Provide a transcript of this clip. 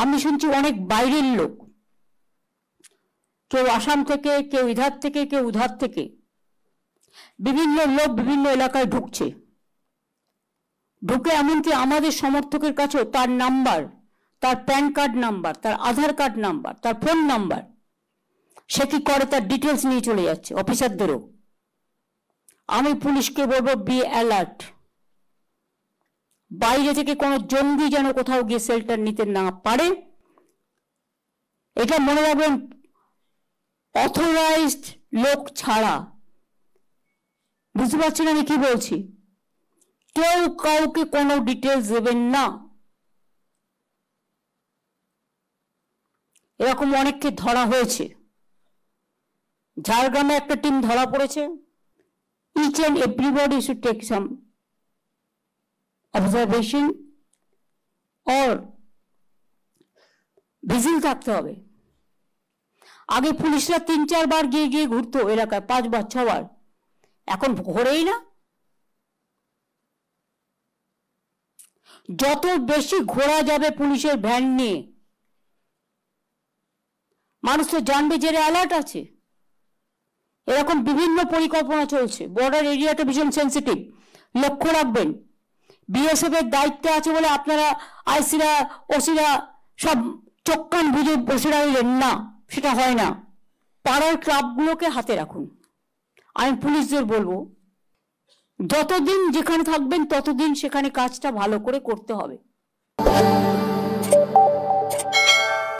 আমি শুনছি অনেক বাইরের লোক, কেউ আসাম থেকে, কেউ ইধার থেকে, কেউ উধার থেকে, বিভিন্ন লোক বিভিন্ন এলাকায় ঢুকছে। ঢুকে এমনকি আমাদের সমর্থকের কাছেও তার নাম্বার, তার প্যান কার্ড নাম্বার, তার আধার কার্ড নাম্বার, তার ফোন নাম্বার, সে কি করে তার ডিটেলস নিয়ে চলে যাচ্ছে অফিসারদেরও। আমি পুলিশকে বলবো, বি অ্যালার্ট। বাইরে থেকে কোনো জঙ্গি যেন কোথাও গিয়ে শেল্টার নিতে না পারে, এটা মনে রাখবেন। অথরাইজড লোক ছাড়া, বুঝতে পারছেন আমি কি বলছি, কেউ কাউকে কোনো ডিটেলস দেবেন না। এরকম অনেককে ধরা হয়েছে। ঝাড়গ্রামে একটা টিম ধরা পড়েছে। Each and everybody should take some observation or vigil থাকতে হবে। আগে পুলিশরা 3-4 বার গিয়ে গিয়ে ঘুরতো এলাকায়, 5 বার 6 বার, এখন ঘোরেই না। যত বেশি ঘোরা যাবে পুলিশের ভ্যান নিয়ে, মানুষ তো জানবে যে অ্যালার্ট আছে। এরকম বিভিন্ন পরিকল্পনা চলছে। বর্ডার এরিয়াটা ভীষণ সেন্সিটিভ, লক্ষ্য রাখবেন। বিএসএফ এর দায়িত্বে আছে বলে আপনারা আইসিরা ওসিরা সব চোখ কান বুঝে বসে রইলেন না, সেটা হয় না। পাড়ার ক্লাবগুলোকে হাতে রাখুন। আমি পুলিশদের বলবো, যতদিন যেখানে থাকবেন ততদিন সেখানে কাজটা ভালো করে করতে হবে।